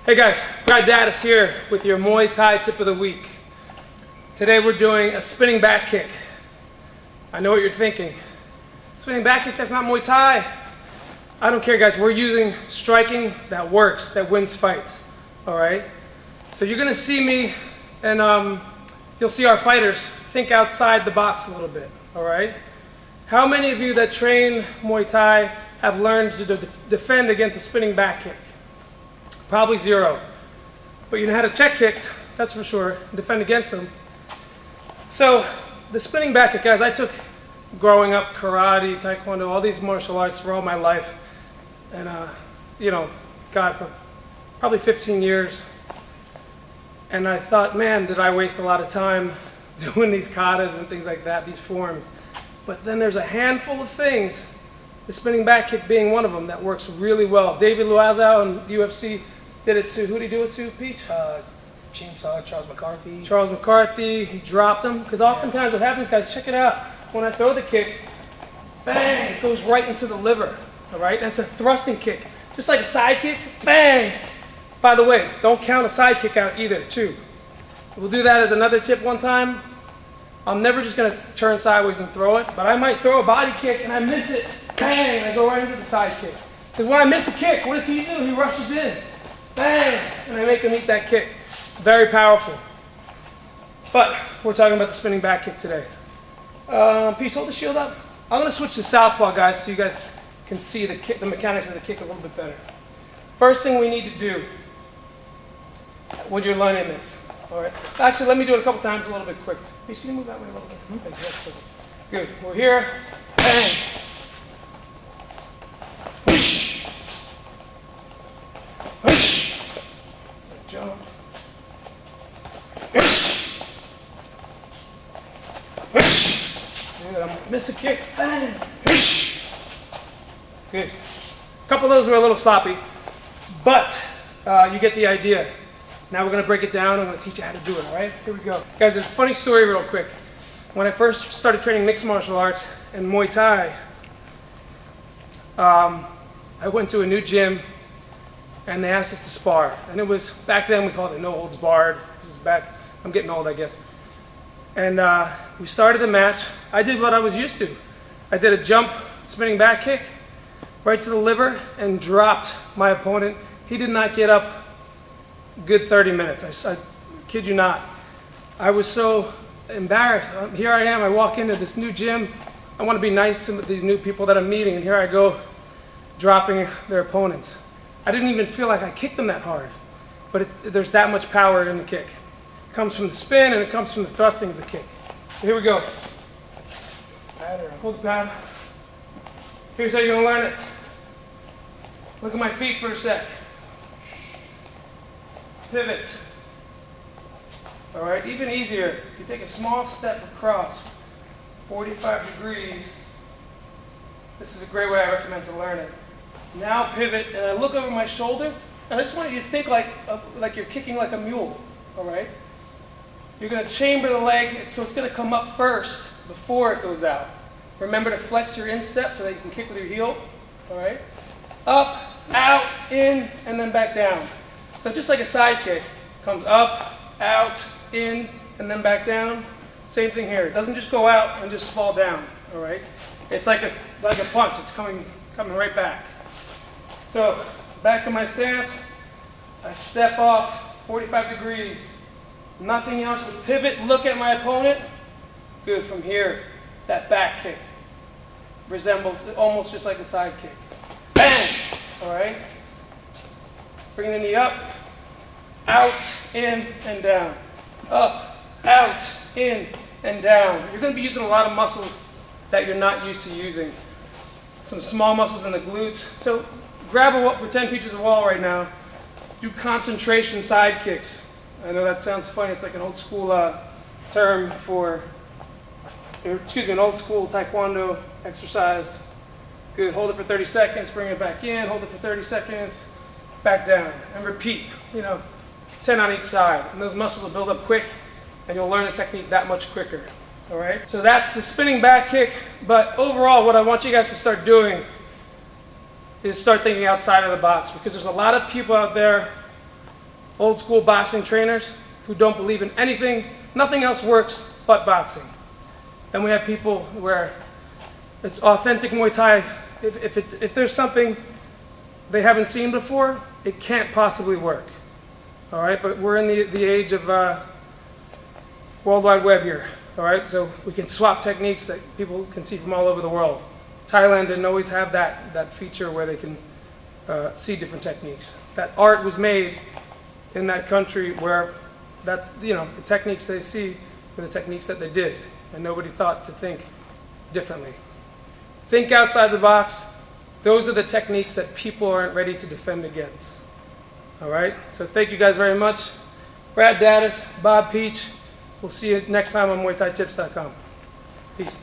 Hey guys, Brad Daddis here with your Muay Thai tip of the week. Today we're doing a spinning back kick. I know what you're thinking. Spinning back kick, that's not Muay Thai. I don't care guys, we're using striking that works, that wins fights. Alright? So you're gonna see me and you'll see our fighters think outside the box a little bit. Alright? How many of you that train Muay Thai have learned to defend against a spinning back kick? Probably zero. But you know how to check kicks, that's for sure, and defend against them. So, the spinning back kick, guys, I took growing up karate, taekwondo, all these martial arts for all my life. And, you know, God, for probably 15 years. And I thought, man, did I waste a lot of time doing these katas and things like that, these forms. But then there's a handful of things, the spinning back kick being one of them, that works really well. David Luazao in UFC did it to, who did he do it to, Peach? Chainsaw, Charles McCarthy. Charles McCarthy, he dropped him. Because oftentimes what happens, guys, check it out. When I throw the kick, bang, it goes right into the liver. All right, that's a thrusting kick. Just like a side kick, bang. By the way, don't count a side kick out either, too. We'll do that as another tip one time. I'm never just going to turn sideways and throw it, but I might throw a body kick and I miss it, bang, and I go right into the side kick. Because when I miss a kick, what does he do? He rushes in, bang, and I make him eat that kick. Very powerful. But we're talking about the spinning back kick today. Peace, hold the shield up. I'm going to switch to southpaw, guys, so you guys can see the kick, the mechanics of the kick a little bit better. First thing we need to do when you're learning this. All right. Actually, let me do it a couple times a little bit quick. Peace, can you move that way a little bit? Good. We're here. Bang. Whoosh. Whoosh. Jump. Whoosh. Whoosh. Good. I'm miss a kick. Bang. Whoosh. Good. A couple of those were a little sloppy, but you get the idea. Now we're going to break it down. I'm going to teach you how to do it, all right? Here we go. Guys, there's a funny story real quick. When I first started training mixed martial arts and Muay Thai, I went to a new gym and they asked us to spar. And it was, back then we called it no holds barred. This is back, I'm getting old, I guess. And we started the match. I did what I was used to. I did a jump, spinning back kick, right to the liver, and dropped my opponent. He did not get up good 30 minutes. I kid you not. I was so embarrassed. Here I am, I walk into this new gym. I want to be nice to these new people that I'm meeting, and here I go dropping their opponents. I didn't even feel like I kicked them that hard, but there's that much power in the kick. It comes from the spin and it comes from the thrusting of the kick. So here we go. Hold the pad. Here's how you're going to learn it. Look at my feet for a sec. Pivot. All right, even easier, if you take a small step across, 45 degrees, this is a great way I recommend to learn it. Now pivot, and I look over my shoulder, and I just want you to think like you're kicking like a mule, all right? You're going to chamber the leg, so it's going to come up first before it goes out. Remember to flex your instep so that you can kick with your heel, all right? Up, out, in, and then back down. So just like a side kick, comes up, out, in, and then back down. Same thing here. It doesn't just go out and just fall down, all right? It's like a punch. It's coming right back. So back to my stance. I step off 45 degrees. Nothing else but pivot, look at my opponent. Good, from here, that back kick resembles almost just like a side kick. Bang! All right? Bring the knee up, out, in, and down. Up, out, in, and down. You're going to be using a lot of muscles that you're not used to using. Some small muscles in the glutes. So grab a wall, pretend Peach is a wall right now. Do concentration side kicks. I know that sounds funny. It's like an old school term for, excuse me, an old school taekwondo exercise. Good, hold it for 30 seconds, bring it back in, hold it for 30 seconds, back down, and repeat, 10 on each side. And those muscles will build up quick, and you'll learn the technique that much quicker, all right? So that's the spinning back kick, but overall, what I want you guys to start doing is start thinking outside of the box, because there's a lot of people out there old school boxing trainers who don't believe in anything, nothing else works but boxing. Then we have people where it's authentic Muay Thai. If there's something they haven't seen before, it can't possibly work. All right, but we're in the age of World Wide Web here. All right, so we can swap techniques that people can see from all over the world. Thailand didn't always have that feature where they can see different techniques. That art was made in that country where that's, the techniques they see were the techniques that they did, and nobody thought to think differently. Think outside the box. Those are the techniques that people aren't ready to defend against. All right, so thank you guys very much. Brad Daddis, Bob Peach. We'll see you next time on MuayThaiTips.com. Peace.